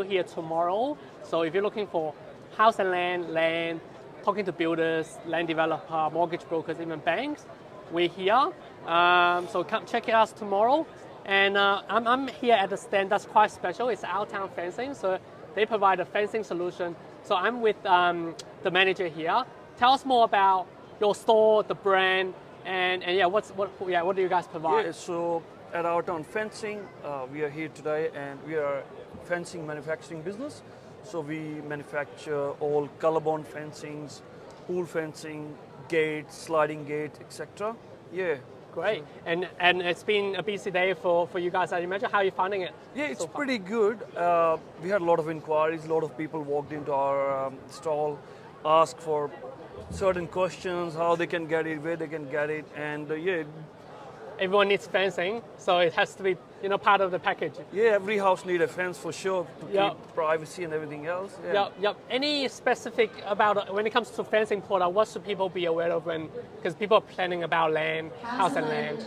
still here tomorrow. So if you're looking for house and land, talking to builders, land developer, mortgage brokers, even banks, we're here. So come check us tomorrow. And I'm here at the stand that's quite special. It's Outtown Fencing. So they provide a fencing solution. So I'm with the manager here. Tell us more about your store, the brand, and yeah, what do you guys provide? Yeah, so at Outtown Fencing, we are here today, and we are a fencing manufacturing business. So we manufacture all color-bond fencings, pool fencing, gates, sliding gates, etc. Yeah. Great. And it's been a busy day for you guys, I imagine. How are you finding it? Yeah, it's so far? pretty good. We had a lot of inquiries. A lot of people walked into our stall, asked for certain questions, how they can get it, where they can get it, and yeah. Everyone needs fencing, so it has to be part of the package. Yeah, every house needs a fence for sure to Yep. keep privacy and everything else. Yeah. Yep. Any specific about when it comes to fencing product? What should people be aware of because people are planning about land, house and land,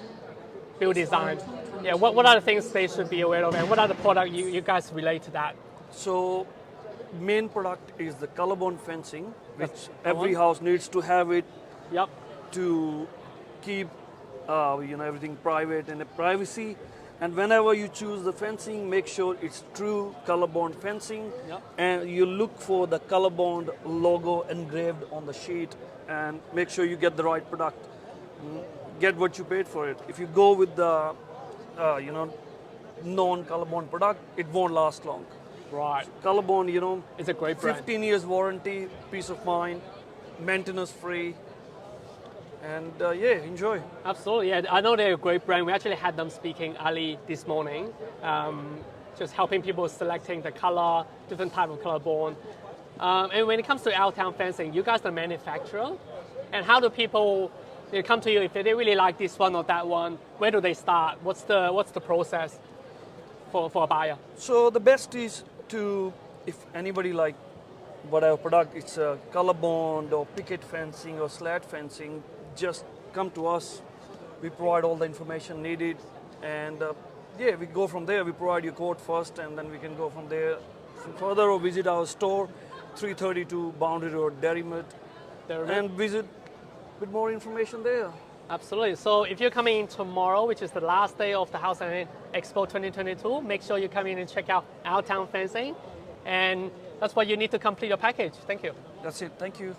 build design. Yeah. What are the things they should be aware of, and what are the product you guys relate to that? So, main product is the color-bond fencing, which That's every house needs to have it Yep. to keep everything private and privacy. And whenever you choose the fencing, make sure it's true color-bond fencing. Yep. And you look for the color-bond logo engraved on the sheet, and make sure you get the right product. Get what you paid for it. If you go with the non-color-bond product, it won't last long. Right. Color-bond, It's a great brand. 15 years warranty, peace of mind, maintenance free, and enjoy. Absolutely, yeah. I know they're a great brand. We actually had them speaking early this morning, just helping people selecting the color, different type of color bond. And when it comes to Outtown Fencing, you guys are the manufacturer. And how do people come to you if they really like this one or that one? Where do they start? What's the process for a buyer? So the best is if anybody like whatever product, it's a color bond or picket fencing or slat fencing, just come to us. We provide all the information needed, and we go from there. We provide your quote first, and then we can go from there further, or visit our store, 332 Boundary Road, Derrimut, and visit with more information there. Absolutely. So if you're coming in tomorrow, which is the last day of the House and Land Expo 2022, make sure you come in and check out Outtown Fencing, and that's what you need to complete your package. Thank you. That's it. Thank you.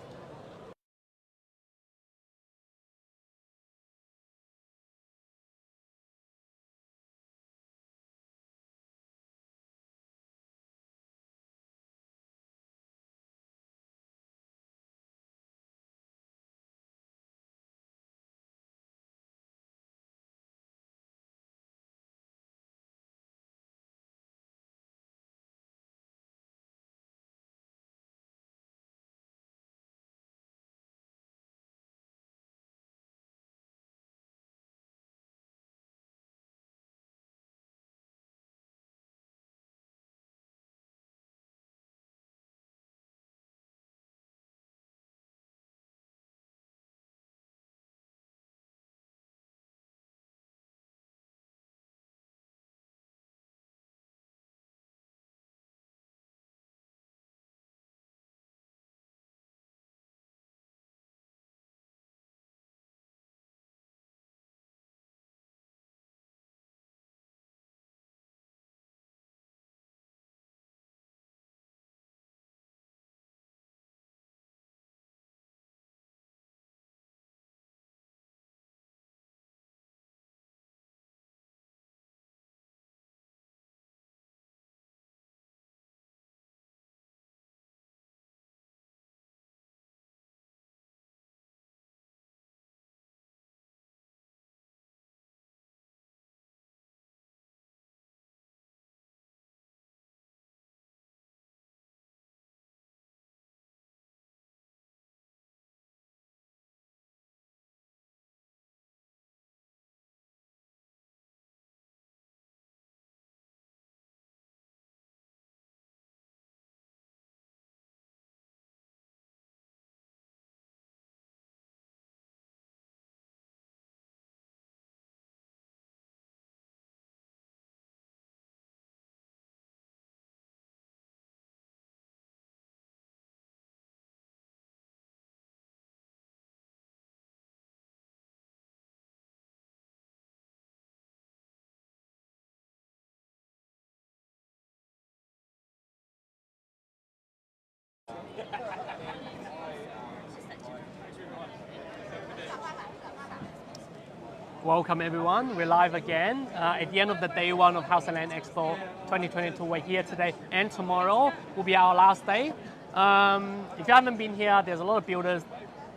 Welcome everyone. We're live again at the end of the day one of House and Land Expo 2022. We're here today and tomorrow will be our last day. If you haven't been here, there's a lot of builders,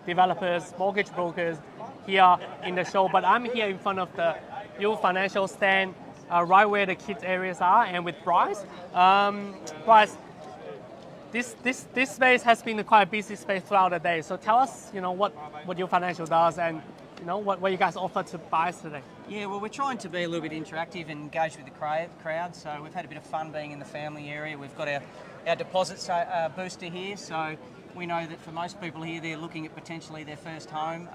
developers, mortgage brokers here in the show. But I'm here in front of the U Financial stand, right where the kids areas are, and with Bryce. Bryce, this space has been quite a busy space throughout the day. So tell us, what U Financial does and what you guys offer to buyers today. Yeah, well, we're trying to be a little bit interactive and engage with the crowd. So we've had a bit of fun being in the family area. We've got our deposit booster here. So we know that for most people here, they're looking at potentially their first home,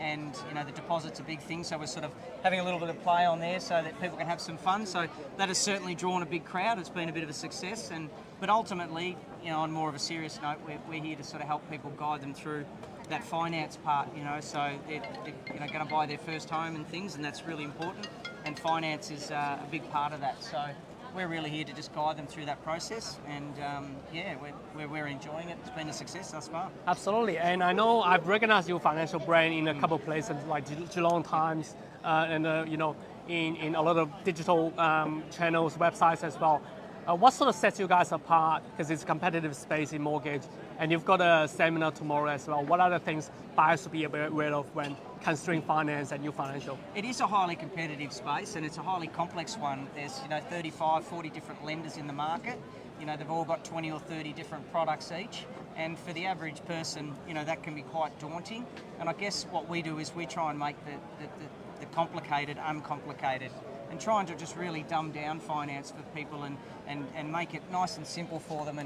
and the deposit's a big thing. So we're sort of having a little bit of play on there so that people can have some fun. So that has certainly drawn a big crowd. It's been a bit of a success, but ultimately, on more of a serious note, we're here to sort of help people, guide them through that finance part, so they're going to buy their first home and things, and that's really important, and finance is a big part of that. So we're really here to just guide them through that process, and we're enjoying it. It's been a success thus far. Absolutely, and I know I've recognized your financial brand in a couple of places like Geelong Times, and in a lot of digital channels, websites as well. What sort of sets you guys apart, because it's a competitive space in mortgage, and you've got a seminar tomorrow as well. What are the things buyers should be aware of when considering finance and U Financial? It is a highly competitive space, and it's a highly complex one. There's 35, 40 different lenders in the market. They've all got 20 or 30 different products each, and for the average person, that can be quite daunting. And I guess what we do is we try and make the complicated uncomplicated, and trying to just really dumb down finance for people and make it nice and simple for them.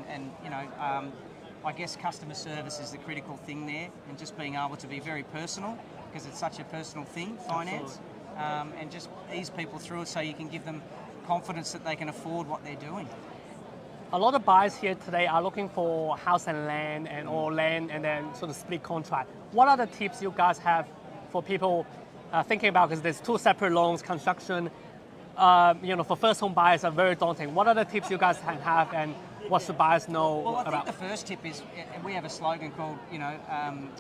I guess customer service is the critical thing there, and just being able to be very personal, because it's such a personal thing, finance, and just ease people through it so you can give them confidence that they can afford what they're doing. A lot of buyers here today are looking for house and land, or land and then sort of split contract. What are the tips you guys have for people thinking about, because there's two separate loans, construction, for first home buyers are very daunting. What are the tips you guys have, and what should buyers know about? Well, I think about? the first tip is, we have a slogan called,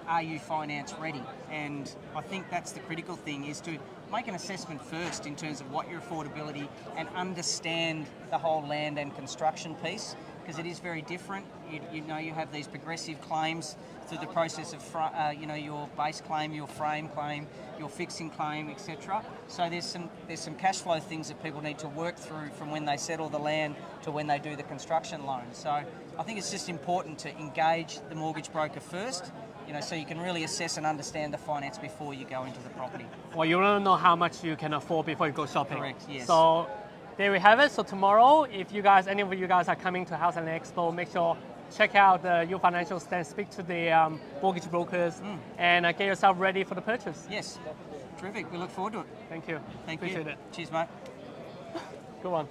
are you finance ready? And I think that's the critical thing, is to make an assessment first in terms of what your affordability, and understand the whole land and construction piece, because it is very different. You have these progressive claims through the process of your base claim, your frame claim, your fixing claim, etc. So there's some cash flow things that people need to work through from when they settle the land to when they do the construction loan. So I think it's just important to engage the mortgage broker first, so you can really assess and understand the finance before you go into the property. Well, you want to know how much you can afford before you go shopping. Correct, yes. So there we have it. So tomorrow, if any of you guys are coming to House and Land Expo, make sure check out the U Financial stand, speak to the mortgage brokers, and get yourself ready for the purchase. Yes, terrific. We look forward to it. Thank you. Thank Appreciate you. it. Cheers, mate. Good one.